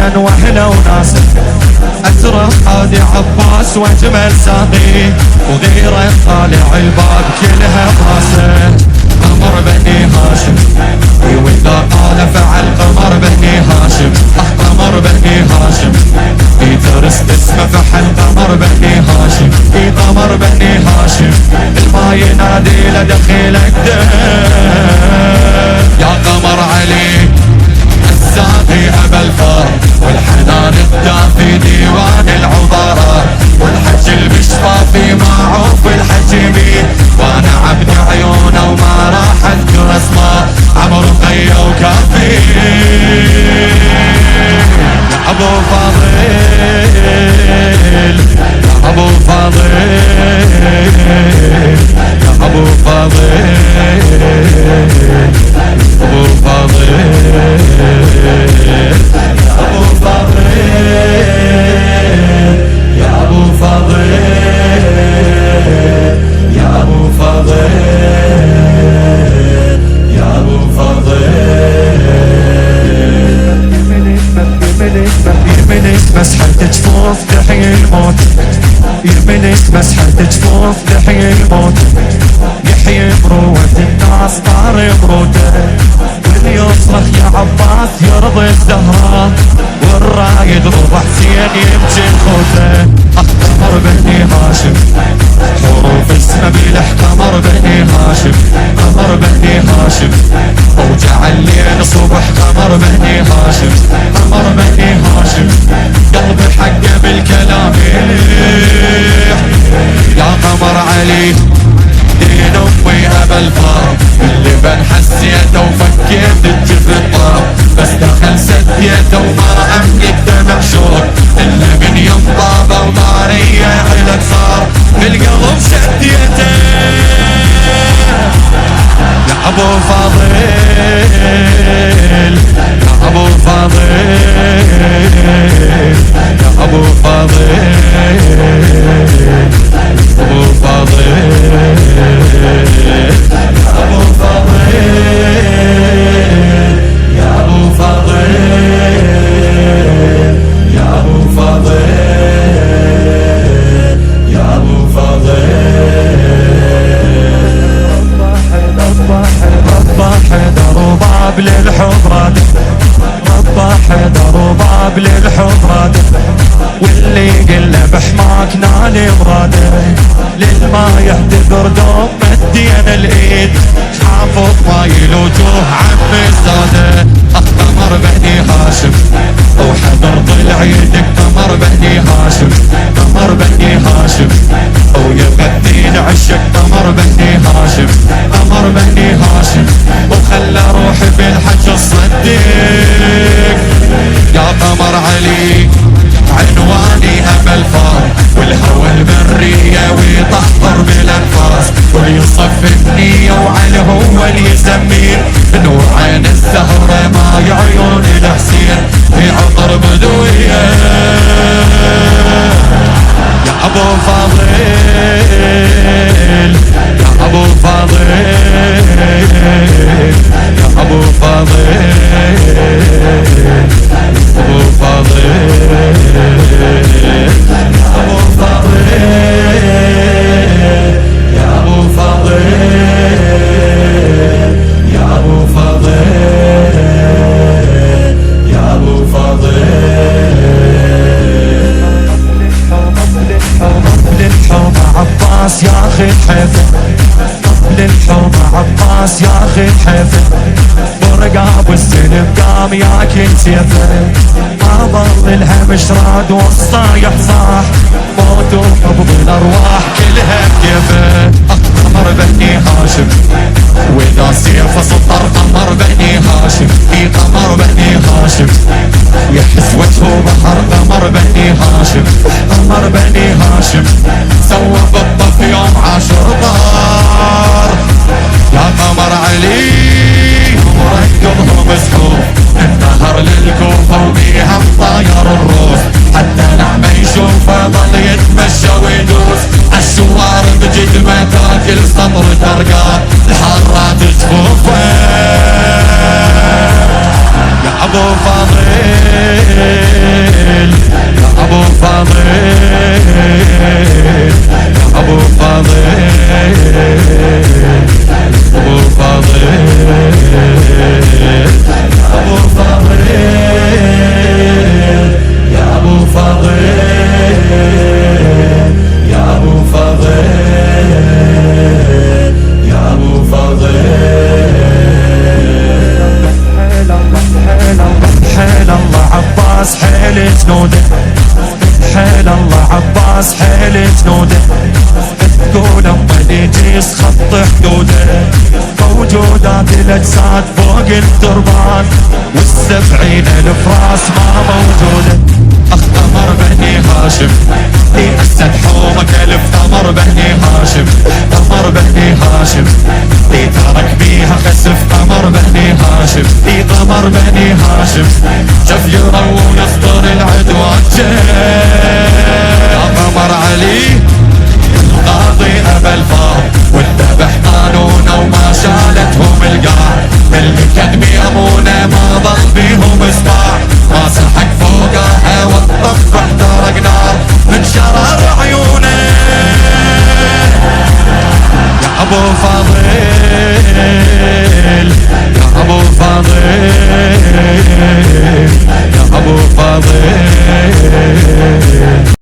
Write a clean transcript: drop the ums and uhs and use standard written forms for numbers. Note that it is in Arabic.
حسين واهله وناسه، أترك هادي عباس واجمل ساقي، وغيره طالع الباب كلها براسه. قمر بني هاشم وإذا قال فعل، قمر بني هاشم قمر بني هاشم يدرس اسمه فحل، قمر بني هاشم قمر بني هاشم الما ينادي لدخيلك يا قمر علي الساقي أبا الفار، والحنان الدافي ديوان العبارة، والحج المشفى في معروف الحجيمي، وانا عبد عيونه وما راح اذكر اسماء، عمرو قيا وكافي يا ابو فاضل يا ابو فاضل يا ابو فاضل ابو فاضل يا ابو فاضل يا ابو فاضل يا ابو فاضل يا ابو فاضل يمنك مسحة جفوف تحيي الموت، يمنك مسحة جفوف تحيي الموت، يحيي بروة الناس طار بروده، واللي يصرخ يا عباس يرضي الزهراء، والرايد ربع حسين يبجي خوته. قمر بني هاشم حروف اسمه بيلح، قمر بني هاشم قمر بني هاشم وجع الليل صبح، قمر بني هاشم قمر بني هاشم قلب حقه بالكلام يا قمر علي دين امي ابا الفار، اللي بن حسيته وفكيت الجفن طار، بس دخل سديته وما املك دمع شوق، الا من ينطابه وما ريح لك صار بالقلب سديته يا ابو فاضل يا ابو فاضل يا ابو فاضل ابو فاضل يا ابو فاضل يا ابو فاضل يا ابو فاضل يا ابو فاضل ربا حيدر وباب للحضرات، ربا حيدر وباب للحضرات، واللي قل بحماك نالي مراده، للما يهتذر دوم مدين الايد، حافظ مايل وجوه عم الزاده. قمر بني هاشم وحضر ضلع يدك، قمر بني هاشم قمر بني هاشم ويغذين عشق، قمر بني هاشم قمر بني هاشم وخلى روحي بالحج الصديق يا قمر علي عنواني أبا الفار، والهوى البرية ويطهر بالأنفاس، ويصف النية وعلى هو اللي يسميه نور عين الزهرة ماي عيون الحسين في عطر بدوية يا أبو فاضل يا أبو فاضل يا أبو فاضل أبو فاضل يا أبو فاضل يا أبو فاضل يا أبو فاضل يا أبو فاضل للحوم عباس ياخذ حيفه، للحوم عباس ياخذ حيفه، برقاب السلم قام ياكل سيفه، ما ظل الهم شراد والصايح صاح، موت وقبض الارواح كلها بكيفه. قمر بني هاشم واذا سيفه سطر، قمر بني هاشم في قمر بني هاشم يحس وجهه بحر، قمر بني هاشم قمر بني هاشم سوى بالطف يوم عاشر طار يا قمر علي مركبهم مسحوب، النهر للكوفة وبيها مطاير الروس، حتى لحمه يشوفه ظل يتمشى ويدوس، الشوارب جد ما تاكل سطر ترقاه، الحارات جفوفه يا ابو فاضل جنوده حيل الله عباس حيل جنوده تقول الطليجيس خط حدوده موجودات الاجساد فوق التربان والسبعين الفراس ما موجوده اختمر بني هاشم لي اسد حومك الف قمر بني هاشم قمر بني هاشم لي ترك بيها خسف قمر بني هاشم لي قمر بني هاشم شف يروون يخطر العدوان جاء قمر علي